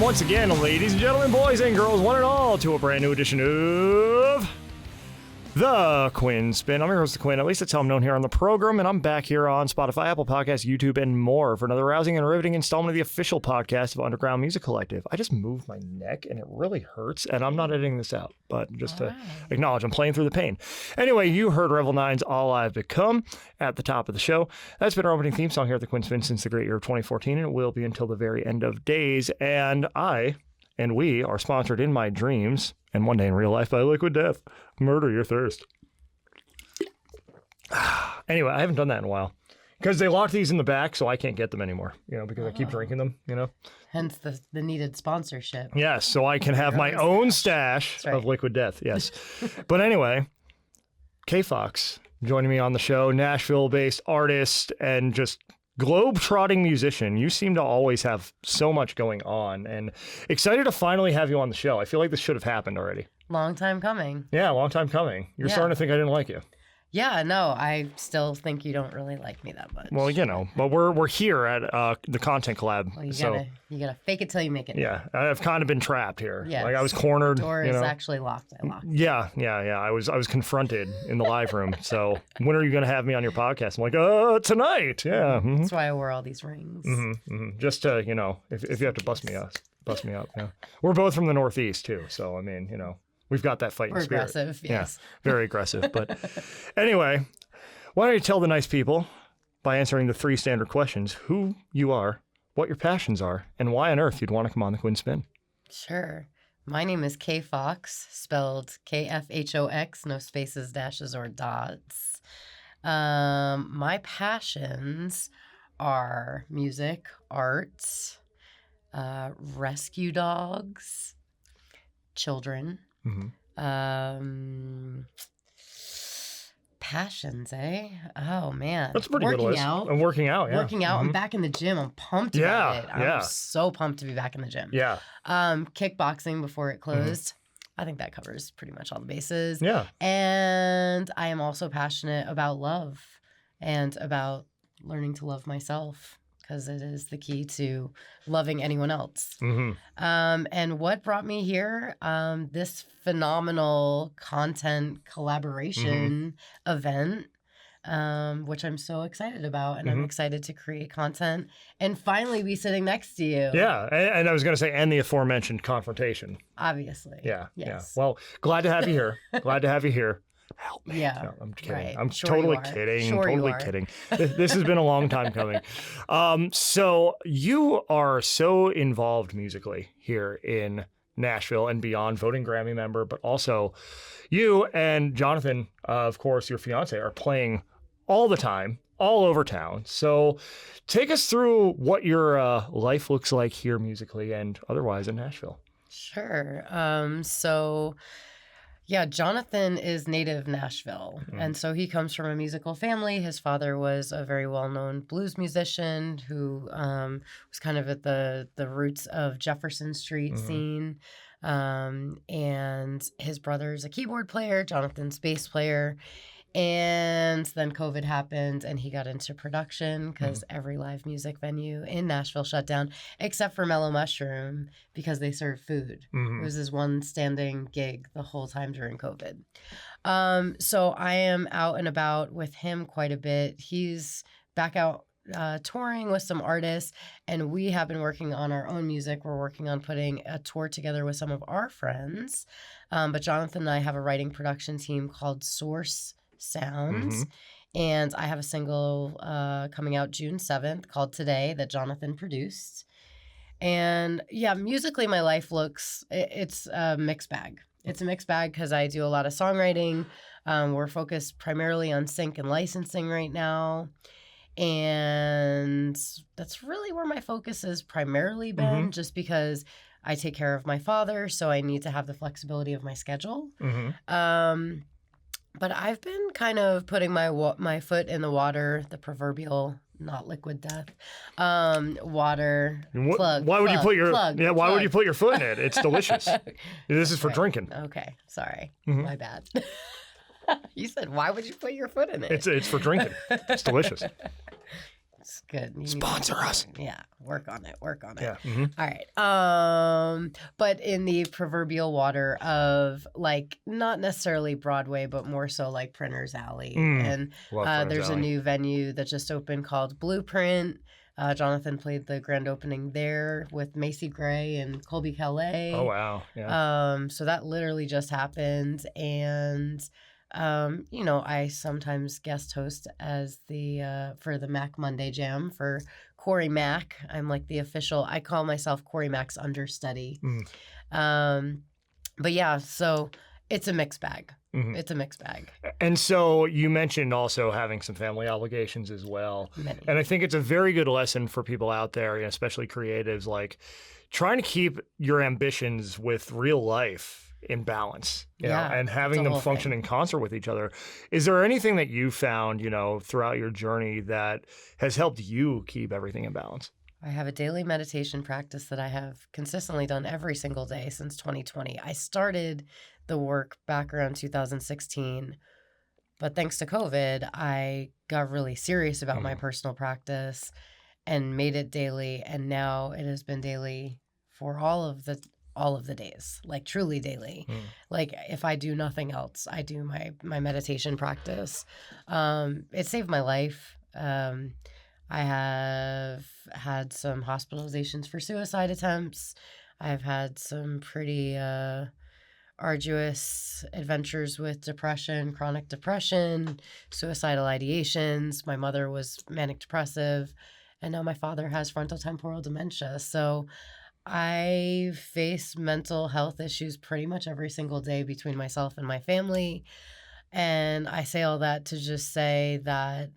once again, ladies and gentlemen, boys and girls, one and all, to a brand new edition of The Quinn Spinn. I'm your host, Quinn. At least that's how I'm known here on the program, and I'm back here on Spotify, Apple Podcasts, YouTube, and more for another rousing and riveting installment of the official podcast of Underground Music Collective. I just moved my neck, and it really hurts, and I'm not editing this out, but just to acknowledge I'm playing through the pain. Anyway, you heard Revel 9's All I've Become at the top of the show. That's been our opening theme song here at the Quinn Spinn since the great year of 2014, and it will be until the very end of days. And we are sponsored in my dreams and one day in real life by Liquid Death. Murder your thirst. Anyway, I haven't done that in a while because they locked these in the back, so I can't get them anymore, because I keep drinking them, Hence the needed sponsorship. Yes, so I can have my own stash of Liquid Death, yes. But anyway, Kfhox joining me on the show, Nashville-based artist and just globe-trotting musician. You seem to always have so much going on, and excited to finally have you on the show. I feel like this should have happened already. Long time coming. Yeah, long time coming. You're starting to think I didn't like you. Yeah, no, I still think you don't really like me that much. Well, but we're here at the Content Collab. Well, you gotta fake it till you make it. Yeah, I've kind of been trapped here. Yes. Like I was cornered. The door is actually locked. I locked it. Yeah. I was confronted in the live room. So when are you going to have me on your podcast? I'm like, tonight. Yeah. Mm-hmm. That's why I wore all these rings. Mm-hmm, mm-hmm. Just to, if you have to bust me up. Yeah. We're both from the Northeast too. So, I mean, we've got that fighting spirit. We're aggressive, yes. Yeah, very aggressive. But anyway, why don't you tell the nice people by answering the 3 standard questions, who you are, what your passions are, and why on earth you'd want to come on the Quinn Spinn? Sure. My name is Kfhox, spelled Kfhox, no spaces, dashes, or dots. My passions are music, art, rescue dogs, children. Mm-hmm. Passions, eh? Oh man, that's a pretty good list. And working out, yeah. Working out. Mm-hmm. I'm back in the gym. I'm pumped about it. I'm so pumped to be back in the gym. Yeah. Kickboxing before it closed. Mm-hmm. I think that covers pretty much all the bases. Yeah. And I am also passionate about love and about learning to love myself, because it is the key to loving anyone else. Mm-hmm. And what brought me here? This phenomenal content collaboration event, which I'm so excited about. And I'm excited to create content and finally be sitting next to you. Yeah. And I was going to say, and the aforementioned confrontation. Obviously. Yeah. Yes. Yeah. Well, glad to have you here. Help me. Yeah. No, I'm kidding. Right. I'm sure totally kidding. Sure totally kidding. This has been a long time coming. So you are so involved musically here in Nashville and beyond, voting Grammy member, but also you and Jonathan, of course, your fiance, are playing all the time, all over town. So take us through what your life looks like here musically and otherwise in Nashville. Sure. Yeah, Jonathan is native Nashville, and so he comes from a musical family. His father was a very well-known blues musician who was kind of at the roots of Jefferson Street scene, and his brother's a keyboard player, Jonathan's bass player. And then COVID happened and he got into production because every live music venue in Nashville shut down except for Mellow Mushroom because they serve food. It was his one standing gig the whole time during COVID. So I am out and about with him quite a bit. He's back out touring with some artists, and we have been working on our own music. We're working on putting a tour together with some of our friends. But Jonathan and I have a writing production team called Source Sounds, and I have a single coming out June 7th called Today that Jonathan produced. And yeah, musically my life it's a mixed bag. It's a mixed bag because I do a lot of songwriting. We're focused primarily on sync and licensing right now, and that's really where my focus has primarily been, just because I take care of my father, so I need to have the flexibility of my schedule. But I've been kind of putting my foot in the water, the proverbial, not liquid death, water. Why would you put your foot in it? It's delicious. This is for drinking. Okay, sorry, my bad. You said, why would you put your foot in it? It's for drinking. It's delicious. It's good. You Sponsor us. Yeah, work on it. Yeah. All right. But in the proverbial water of like not necessarily Broadway, but more so like Printer's Alley. And there's a new venue that just opened called Blueprint. Jonathan played the grand opening there with Macy Gray and Colby Calais. Oh wow. Yeah. So that literally just happened, and I sometimes guest host as the for the Mac Monday Jam for Corey Mac. I'm like the official. I call myself Corey Mac's understudy. But yeah, so it's a mixed bag. It's a mixed bag. And so you mentioned also having some family obligations as well. Many. And I think it's a very good lesson for people out there, especially creatives, like trying to keep your ambitions with real life in balance, you know, and having them function in concert with each other. Is there anything that you found, throughout your journey that has helped you keep everything in balance? I have a daily meditation practice that I have consistently done every single day since 2020. I started the work back around 2016, but thanks to COVID, I got really serious about my personal practice and made it daily. And now it has been daily for all of the days, like truly daily. Like if I do nothing else, I do my meditation practice. It saved my life. I have had some hospitalizations for suicide attempts. I've had some pretty arduous adventures with depression, chronic depression, suicidal ideations. My mother was manic depressive, and now my father has frontotemporal dementia. So I face mental health issues pretty much every single day between myself and my family. And I say all that to just say that,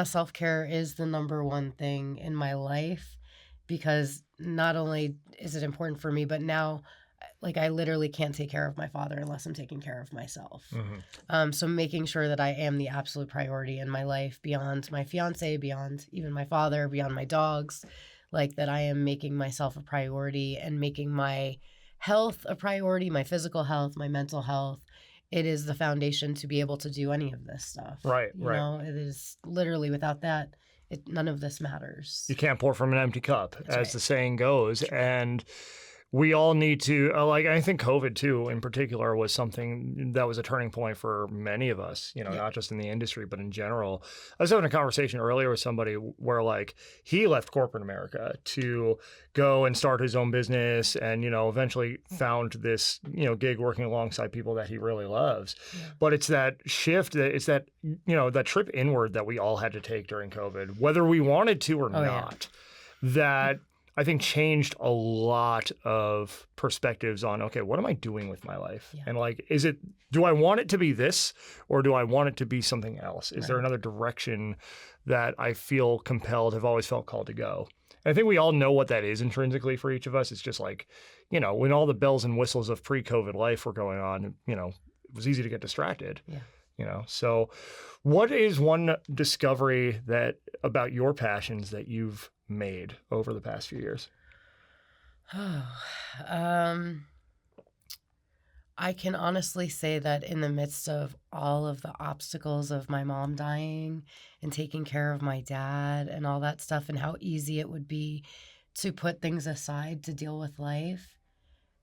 self-care is the number one thing in my life, because not only is it important for me, but now, like, I literally can't take care of my father unless I'm taking care of myself. So making sure that I am the absolute priority in my life, beyond my fiance, beyond even my father, beyond my dogs, like that I am making myself a priority and making my health a priority, my physical health, my mental health. It is the foundation to be able to do any of this stuff. Right. You know, it is literally, without that, none of this matters. You can't pour from an empty cup, as the saying goes. And we all need to, I think COVID too, in particular, was something that was a turning point for many of us, not just in the industry, but in general. I was having a conversation earlier with somebody where he left corporate America to go and start his own business and, eventually found this, gig working alongside people that he really loves. But it's that shift, it's that, that trip inward that we all had to take during COVID, whether we wanted to or not, that I think changed a lot of perspectives on, okay, what am I doing with my life? And do I want it to be this, or do I want it to be something else? Is there another direction that I feel compelled, have always felt called to go? And I think we all know what that is intrinsically for each of us. It's just when all the bells and whistles of pre-COVID life were going on, it was easy to get distracted. So what is one discovery about your passions that you've made over the past few years? I can honestly say that in the midst of all of the obstacles of my mom dying and taking care of my dad and all that stuff, and how easy it would be to put things aside to deal with life,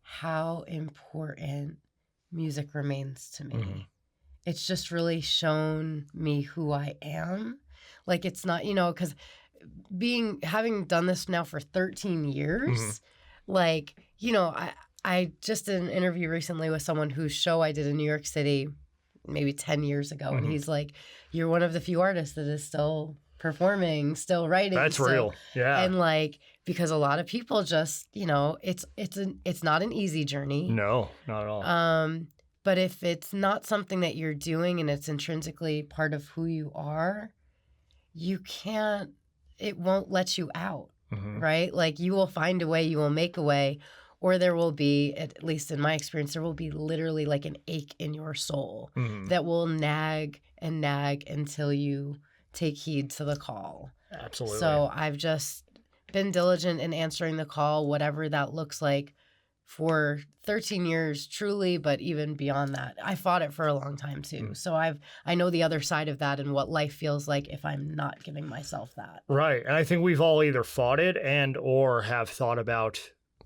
how important music remains to me. It's just really shown me who I am. Like, it's not, because having done this now for 13 years, I just did an interview recently with someone whose show I did in New York City maybe 10 years ago. And he's like, you're one of the few artists that is still performing, still writing. That's real. Yeah. And because a lot of people just, it's not an easy journey. No, not at all. But if it's not something that you're doing and it's intrinsically part of who you are, it won't let you out, right? Like, you will find a way, you will make a way, or there will be, at least in my experience, there will be literally like an ache in your soul that will nag and nag until you take heed to the call. Absolutely. So I've just been diligent in answering the call, whatever that looks like for 13 years, truly, but even beyond that. I fought it for a long time too. So I know the other side of that and what life feels like if I'm not giving myself that. Right. And I think we've all either fought it and or have thought about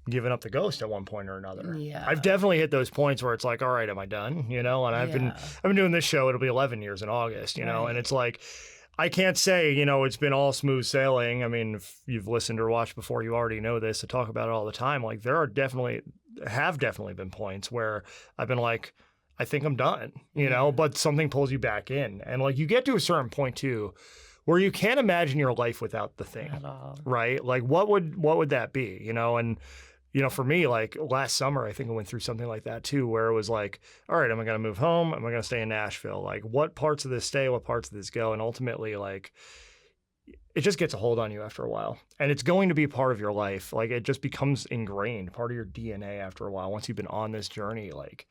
giving up the ghost at one point or another. Yeah. I've definitely hit those points where it's like, all right, am I done? You know, and I've been doing this show, it'll be 11 years in August, you know, and it's like, I can't say, you know, it's been all smooth sailing. I mean, if you've listened or watched before, you already know this. I talk about it all the time. Like there have definitely been points where I've been like, I think I'm done, you know, but something pulls you back in. And like you get to a certain point too, where you can't imagine your life without the thing, at all. Right? Like what would that be, you know? And you know, for me, like last summer, I think I went through something like that too, where it was like, all right, am I going to move home? Am I going to stay in Nashville? Like what parts of this stay, what parts of this go? And ultimately, like, it just gets a hold on you after a while. And it's going to be part of your life. Like it just becomes ingrained, part of your DNA after a while. Once you've been on this journey, like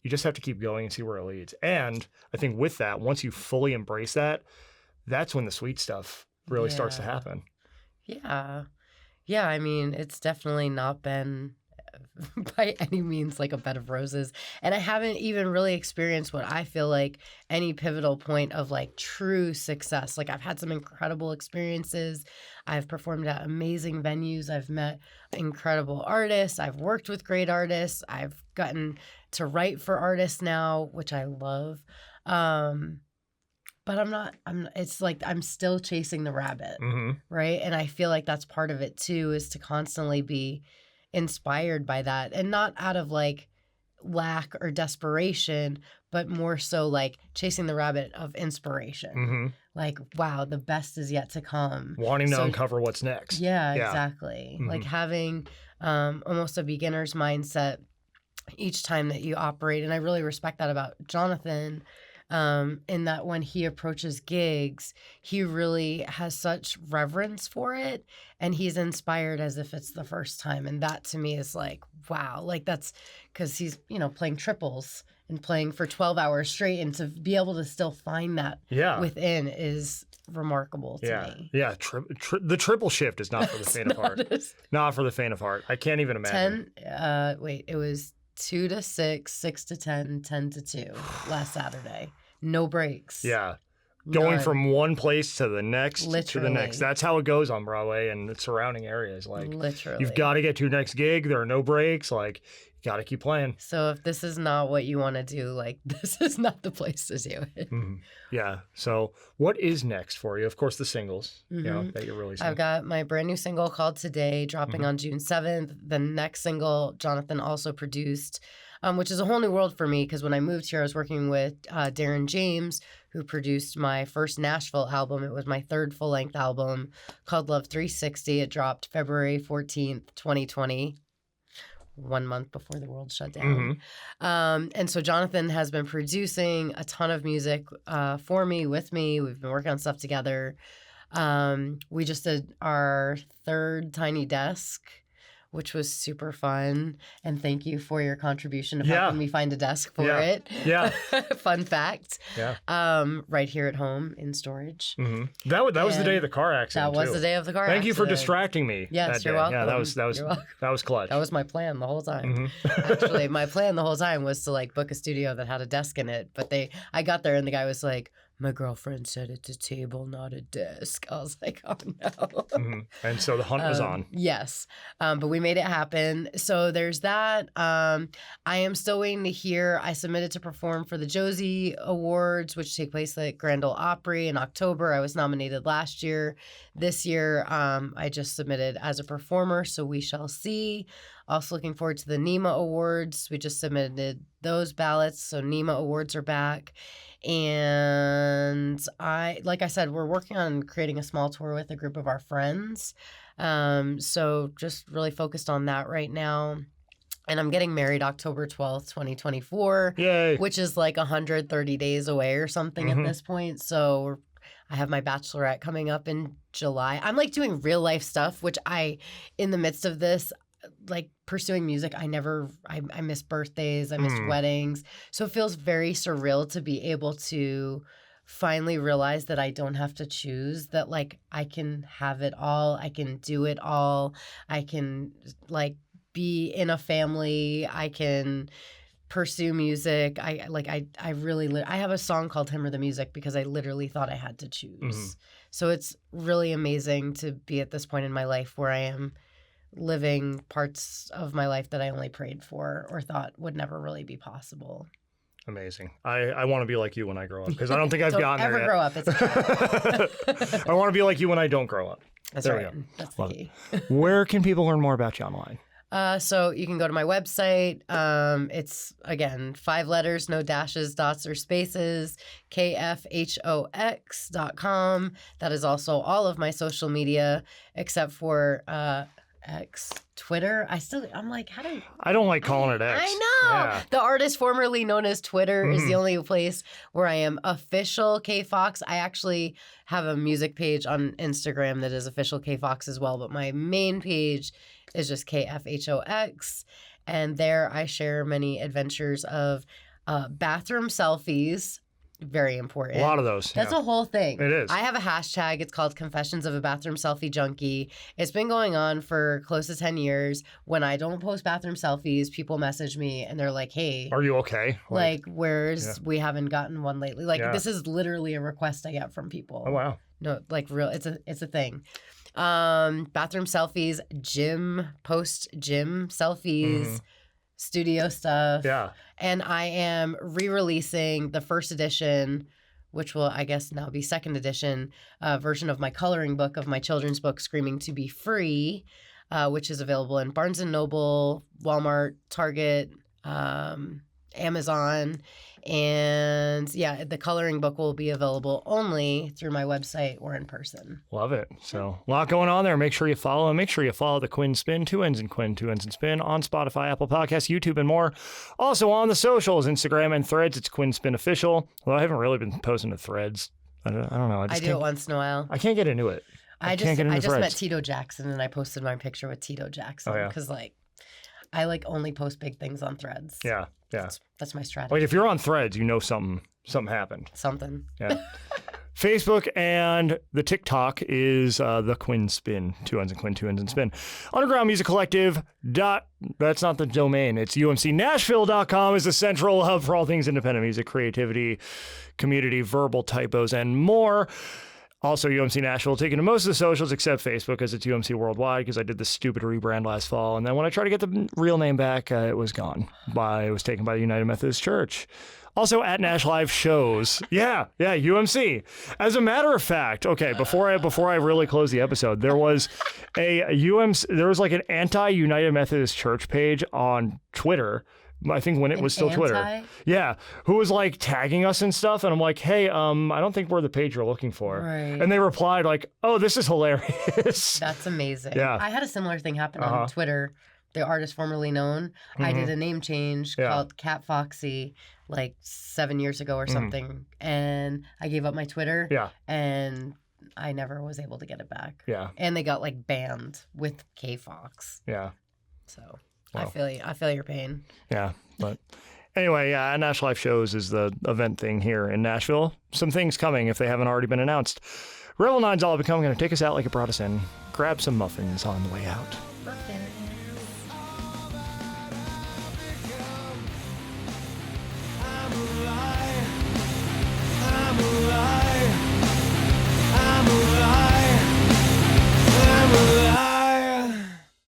you just have to keep going and see where it leads. And I think with that, once you fully embrace that, that's when the sweet stuff really starts to happen. Yeah. Yeah, I mean, it's definitely not been by any means like a bed of roses. And I haven't even really experienced what I feel like any pivotal point of like true success. Like I've had some incredible experiences. I've performed at amazing venues. I've met incredible artists. I've worked with great artists. I've gotten to write for artists now, which I love. But it's like I'm still chasing the rabbit, right? And I feel like that's part of it too, is to constantly be inspired by that. And not out of like lack or desperation, but more so like chasing the rabbit of inspiration. Like, wow, the best is yet to come. Wanting to uncover what's next. Yeah, exactly. Like having almost a beginner's mindset each time that you operate. And I really respect that about Jonathan. In that when he approaches gigs, he really has such reverence for it and he's inspired as if it's the first time. And that to me is like, wow, like that's because he's, you know, playing triples and playing for 12 hours straight. And to be able to still find that within is remarkable to me. Yeah. The triple shift is not for the faint of heart. Not for the faint of heart. I can't even imagine. It was 2 to 6, 6 to 10, 10 to 2 last Saturday. No breaks. Yeah. Going from one place to the next to the next. That's how it goes on Broadway and the surrounding areas. Like literally. You've got to get to your next gig. There are no breaks. Like you got to keep playing. So if this is not what you want to do, like this is not the place to do it. Yeah. So what is next for you? Of course, the singles, you know, that you're releasing. I've got my brand new single called Today dropping on June 7th. The next single Jonathan also produced, which is a whole new world for me because when I moved here, I was working with Darren James, who produced my first Nashville album. It was my third full-length album called Love 360. It dropped February 14th, 2020, 1 month before the world shut down. And so Jonathan has been producing a ton of music for me, with me. We've been working on stuff together. We just did our third Tiny Desk, which was super fun. And thank you for your contribution of helping me find a desk for it. Fun fact. Right here at home in storage. That was the day of the car accident. That was the day of the car accident. Thank you for distracting me. Yes, you're welcome. Yeah, that was clutch. That was my plan the whole time. Actually, my plan the whole time was to like book a studio that had a desk in it. But I got there and the guy was like, my girlfriend said it's a table, not a desk. I was like, oh no. And so the hunt was on. Yes. But we made it happen. So there's that. I am still waiting to hear. I submitted to perform for the Josie Awards, which take place at Grand Ole Opry in October. I was nominated last year. This year, I just submitted as a performer, so we shall see. Also looking forward to the NEMA Awards. We just submitted those ballots, so NEMA Awards are back. And like I said, we're working on creating a small tour with a group of our friends. So just really focused on that right now. And I'm getting married October 12th, 2024. Yay. Which is like 130 days away or something at this point. So I have my bachelorette coming up in July. I'm like doing real life stuff, which in the midst of this, like pursuing music, I miss birthdays, I miss weddings. So it feels very surreal to be able to finally realize that I don't have to choose, that like I can have it all, I can do it all, I can like be in a family. I can pursue music. I have a song called Him or the Music because I literally thought I had to choose. So it's really amazing to be at this point in my life where I am living parts of my life that I only prayed for or thought would never really be possible. Amazing. I want to be like you when I grow up because I don't think I've gotten there yet. Don't ever grow up. It's okay. I want to be like you when I don't grow up. That's there right. That's the key. Where can people learn more about you online? So you can go to my website. It's, again, 5 letters, no dashes, dots, or spaces, Kfhox.com. That is also all of my social media except for X, Twitter. I'm like, how do I don't like calling it X. I know. Yeah. The artist formerly known as Twitter is the only place where I am official Kfhox. I actually have a music page on Instagram that is official Kfhox as well, but my main page is just Kfhox. And there I share many adventures of bathroom selfies. Very important. A lot of those. That's a whole thing. It is. I have a hashtag. It's called Confessions of a Bathroom Selfie Junkie. It's been going on for close to 10 years. When I don't post bathroom selfies, people message me and they're like, hey. Are you okay? Like where's, we haven't gotten one lately. Like this is literally a request I get from people. Oh, wow. No, like real, it's a thing. Bathroom selfies, post-gym selfies, studio stuff. Yeah. And I am re-releasing the first edition, which will, I guess, now be second edition, version of my coloring book of my children's book, Screaming to Be Free, which is available in Barnes & Noble, Walmart, Target, Amazon. And yeah, the coloring book will be available only through my website or in person. Love it. So a lot going on there. Make sure you follow him. Make sure you follow the Quinn Spinn, 2 N's in Quinn, 2 N's in Spin on Spotify, Apple Podcasts, YouTube, and more. Also on the socials, Instagram and Threads, it's Quinn Spinn Official. Although I haven't really been posting to Threads. I don't know. I do it once in a while. I can't get into it. I just met Tito Jackson and I posted my picture with Tito Jackson because I only post big things on Threads. Yeah. Yeah. That's my strategy. Like if you're on Threads, you know something happened. Something. Yeah. Facebook and the TikTok is the Quinn Spinn, 2 N's in Quinn, 2 N's in Spin. Underground Music Collective. That's not the domain. It's UMCNashville.com is the central hub for all things independent music, creativity, community, verbal typos, and more. Also, UMC Nashville taking to most of the socials except Facebook because it's UMC Worldwide because I did the stupid rebrand last fall. And then when I tried to get the real name back, it was gone. It was taken by the United Methodist Church. Also at Nash Live shows. Yeah, UMC. As a matter of fact, okay, before I really close the episode, there was like an anti-United Methodist Church page on Twitter. I think when it was still Twitter. Yeah. Who was like tagging us and stuff. And I'm like, hey, I don't think we're the page you're looking for. Right. And they replied like, oh, this is hilarious. That's amazing. Yeah. I had a similar thing happen on Twitter. The artist formerly known. I did a name change called Kfhox like 7 years ago or something. And I gave up my Twitter. Yeah. And I never was able to get it back. Yeah. And they got like banned with Kfhox. Yeah. So... Well, I feel your pain. Yeah, but anyway, yeah, Nash Live Shows is the event thing here in Nashville. Some things coming if they haven't already been announced. Revel 9's all becoming going to take us out like it brought us in. Grab some muffins on the way out. Muffins.